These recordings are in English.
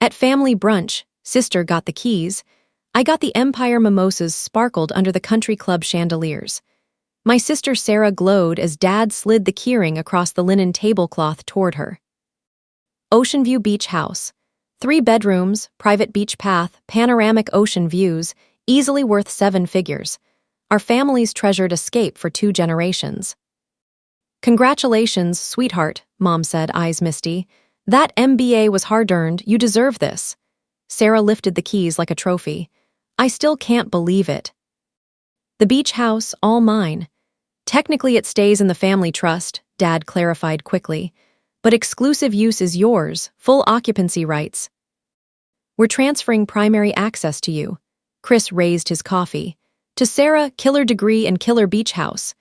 At Family Brunch, sister got the keys. I got the EmpireMimosas sparkled under the country club chandeliers. My sister Sarah glowed as Dad slid the keyring across the linen tablecloth toward her. Oceanview Beach House. 3 bedrooms, private beach path, panoramic ocean views, easily worth 7 figures. Our family's treasured escape for 2 generations. Congratulations, sweetheart, Mom said, eyes misty. That MBA was hard-earned, you deserve this. Sarah lifted the keys like a trophy. I still can't believe it. The beach house, all mine. Technically it stays in the family trust, Dad clarified quickly. But exclusive use is yours, full occupancy rights. We're transferring primary access to you. Chris raised his coffee. To Sarah, killer degree and killer beach house.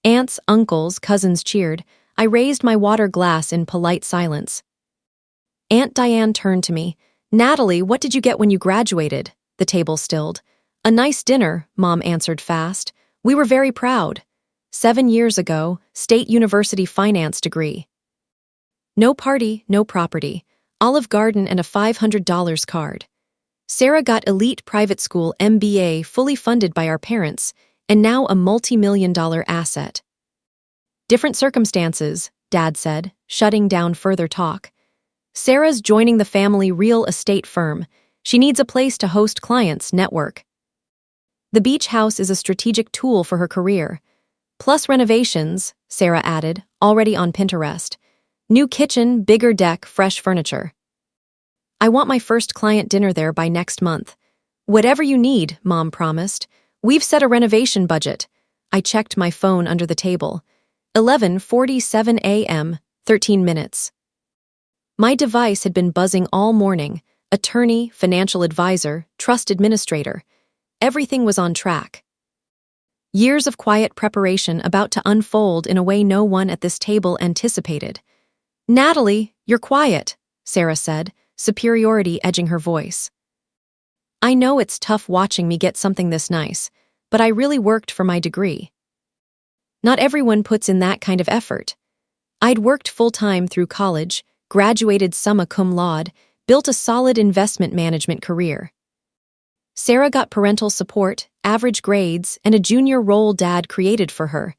Aunts, uncles, cousins cheered. I raised my water glass in polite silence. Aunt Diane turned to me. Natalie, what did you get when you graduated? The table stilled. A nice dinner, Mom answered fast. We were very proud. 7 years ago, State University finance degree. No party, no property. Olive Garden and a $500 card. Sarah got elite private school MBA fully funded by our parents, and now a multi-million-dollar asset. Different circumstances, Dad said, shutting down further talk. Sarah's joining the family real estate firm. She needs a place to host clients, network. The beach house is a strategic tool for her career. Plus renovations, Sarah added, already on Pinterest. New kitchen, bigger deck, fresh furniture. I want my first client dinner there by next month. Whatever you need, Mom promised. We've set a renovation budget. I checked my phone under the table. 11:47 a.m., 13 minutes. My device had been buzzing all morning. Attorney, financial advisor, trust administrator. Everything was on track. Years of quiet preparation about to unfold in a way no one at this table anticipated. Natalie, you're quiet, Sarah said, superiority edging her voice. I know it's tough watching me get something this nice, but I really worked for my degree. Not everyone puts in that kind of effort. I'd worked full-time through college, graduated summa cum laude, built a solid investment management career. Sarah got parental support, average grades, and a junior role Dad created for her.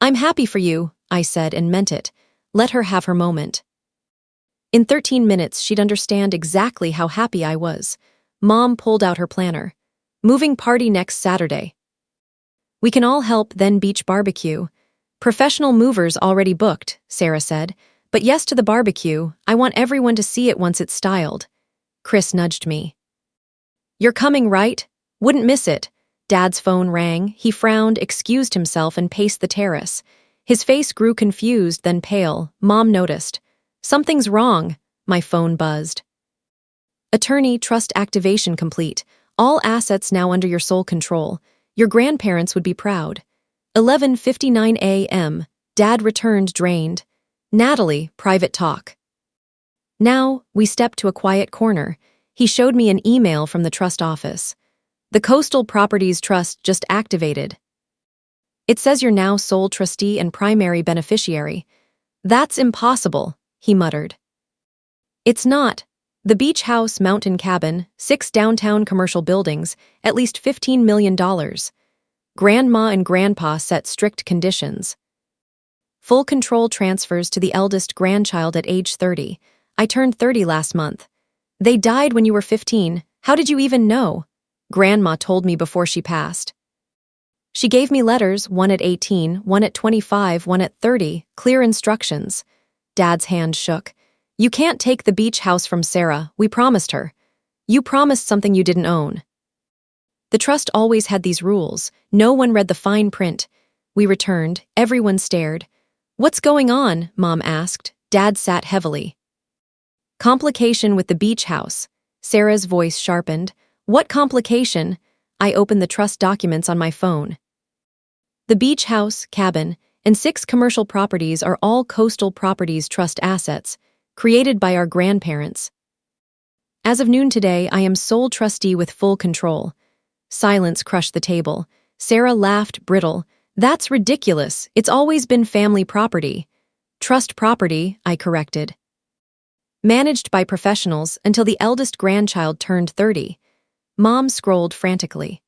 I'm happy for you, I said and meant it. Let her have her moment. In 13 minutes, she'd understand exactly how happy I was. Mom pulled out her planner. Moving party next Saturday. We can all help, then beach barbecue. Professional movers already booked, Sarah said. But yes to the barbecue, I want everyone to see it once it's styled. Chris nudged me. You're coming, right? Wouldn't miss it. Dad's phone rang. He frowned, excused himself, and paced the terrace. His face grew confused, then pale. Mom noticed. Something's wrong. My phone buzzed. Attorney, trust activation complete. All assets now under your sole control. Your grandparents would be proud. 11:59 a.m. Dad returned drained. Natalie, private talk. Now, we stepped to a quiet corner. He showed me an email from the trust office. The Coastal Properties Trust just activated. It says you're now sole trustee and primary beneficiary. That's impossible, he muttered. It's not. The beach house, mountain cabin, 6 downtown commercial buildings, at least $15 million. Grandma and Grandpa set strict conditions. Full control transfers to the eldest grandchild at age 30. I turned 30 last month. They died when you were 15. How did you even know? Grandma told me before she passed. She gave me letters, one at 18, one at 25, one at 30, clear instructions. Dad's hand shook. You can't take the beach house from Sarah, we promised her. You promised something you didn't own. The trust always had these rules. No one read the fine print. We returned. Everyone stared. What's going on? Mom asked. Dad sat heavily. Complication with the beach house. Sarah's voice sharpened. What complication? I opened the trust documents on my phone. The beach house, cabin, and 6 commercial properties are all Coastal Properties Trust assets, created by our grandparents. As of noon today, I am sole trustee with full control. Silence crushed the table. Sarah laughed, brittle. That's ridiculous. It's always been family property. Trust property, I corrected. Managed by professionals until the eldest grandchild turned 30. Mom scrolled frantically.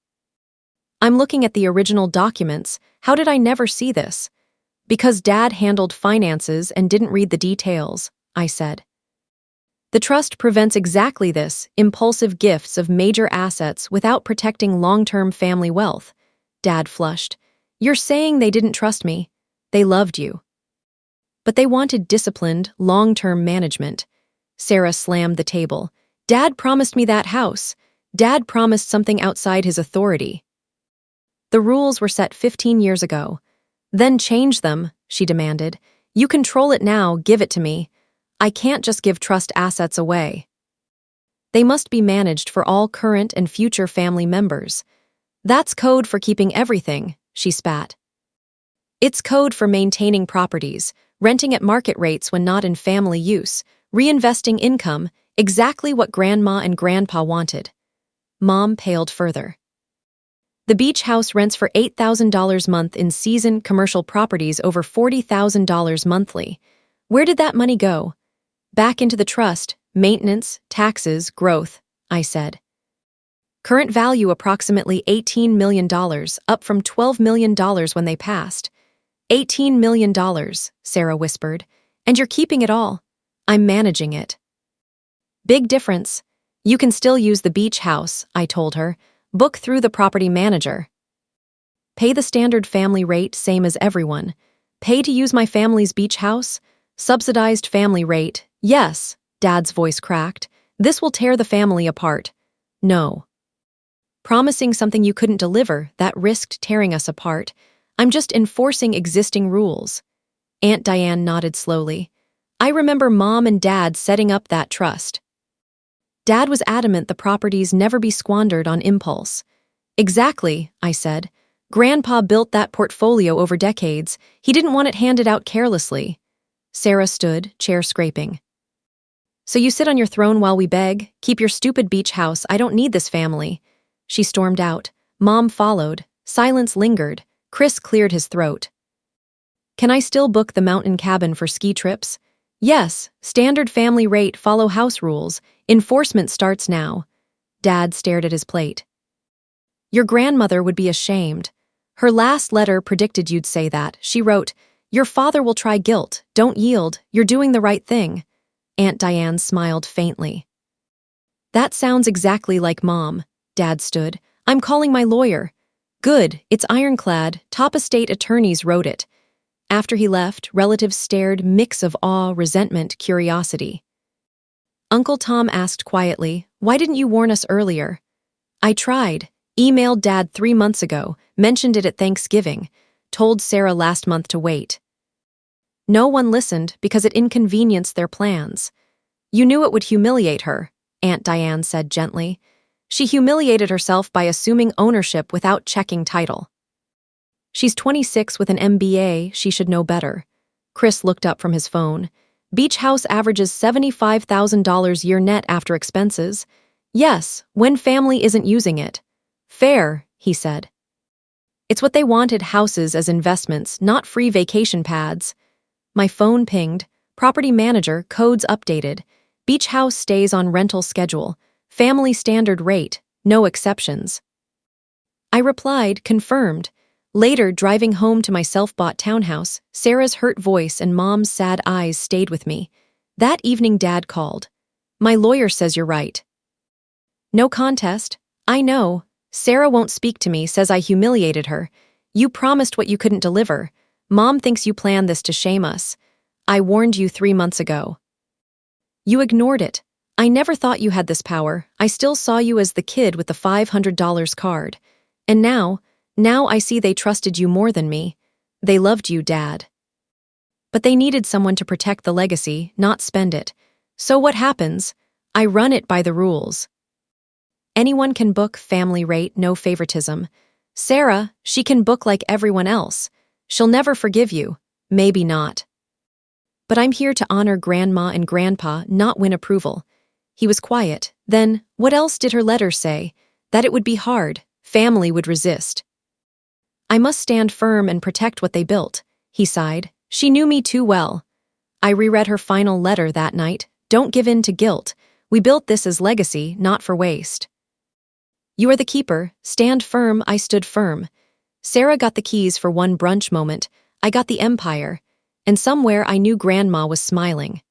I'm looking at the original documents. How did I never see this? Because Dad handled finances and didn't read the details, I said. The trust prevents exactly this, impulsive gifts of major assets without protecting long-term family wealth. Dad flushed. You're saying they didn't trust me. They loved you. But they wanted disciplined, long-term management. Sarah slammed the table. Dad promised me that house. Dad promised something outside his authority. The rules were set 15 years ago. Then change them, she demanded. You control it now, give it to me. I can't just give trust assets away. They must be managed for all current and future family members. That's code for keeping everything, she spat. It's code for maintaining properties, renting at market rates when not in family use, reinvesting income, exactly what Grandma and Grandpa wanted. Mom paled further. The beach house rents for $8,000 a month in season commercial properties over $40,000 monthly. Where did that money go? Back into the trust, maintenance, taxes, growth, I said. Current value approximately $18 million, up from $12 million when they passed. $18 million, Sarah whispered. And you're keeping it all. I'm managing it. Big difference. You can still use the beach house, I told her. Book through the property manager. Pay the standard family rate, same as everyone. Pay to use my family's beach house? Subsidized family rate. Yes, Dad's voice cracked. This will tear the family apart. No. Promising something you couldn't deliver, that risked tearing us apart. I'm just enforcing existing rules. Aunt Diane nodded slowly. I remember Mom and Dad setting up that trust. Dad was adamant the properties never be squandered on impulse. Exactly, I said. Grandpa built that portfolio over decades. He didn't want it handed out carelessly. Sarah stood, chair scraping. So you sit on your throne while we beg? Keep your stupid beach house. I don't need this family. She stormed out. Mom followed. Silence lingered. Chris cleared his throat. Can I still book the mountain cabin for ski trips? Yes, standard family rate, follow house rules. Enforcement starts now. Dad stared at his plate. Your grandmother would be ashamed. Her last letter predicted you'd say that. She wrote, your father will try guilt. Don't yield. You're doing the right thing. Aunt Diane smiled faintly. That sounds exactly like Mom. Dad stood. I'm calling my lawyer. Good, it's ironclad. Top estate attorneys wrote it. After he left, relatives stared, mix of awe, resentment, curiosity. Uncle Tom asked quietly, why didn't you warn us earlier? I tried. Emailed Dad 3 months ago, mentioned it at Thanksgiving, told Sarah last month to wait. No one listened because it inconvenienced their plans. You knew it would humiliate her, Aunt Diane said gently. She humiliated herself by assuming ownership without checking title. She's 26 with an MBA, she should know better. Chris looked up from his phone. Beach house averages $75,000 year net after expenses. Yes, when family isn't using it. Fair, he said. It's what they wanted, houses as investments, not free vacation pads. My phone pinged. Property manager, codes updated. Beach house stays on rental schedule. Family standard rate, no exceptions. I replied, confirmed. Later, driving home to my self-bought townhouse, Sarah's hurt voice and Mom's sad eyes stayed with me. That evening Dad called. My lawyer says you're right. No contest. I know. Sarah won't speak to me, says I humiliated her. You promised what you couldn't deliver. Mom thinks you planned this to shame us. I warned you 3 months ago. You ignored it. I never thought you had this power. I still saw you as the kid with the $500 card. And now I see they trusted you more than me. They loved you, Dad. But they needed someone to protect the legacy, not spend it. So what happens? I run it by the rules. Anyone can book, family rate, no favoritism. Sarah, she can book like everyone else. She'll never forgive you. Maybe not. But I'm here to honor Grandma and Grandpa, not win approval. He was quiet. Then, what else did her letter say? That it would be hard. Family would resist. I must stand firm and protect what they built, he sighed. She knew me too well. I reread her final letter that night. Don't give in to guilt. We built this as legacy, not for waste. You are the keeper. Stand firm. I stood firm. Sarah got the keys for one brunch moment. I got the empire. And somewhere I knew Grandma was smiling.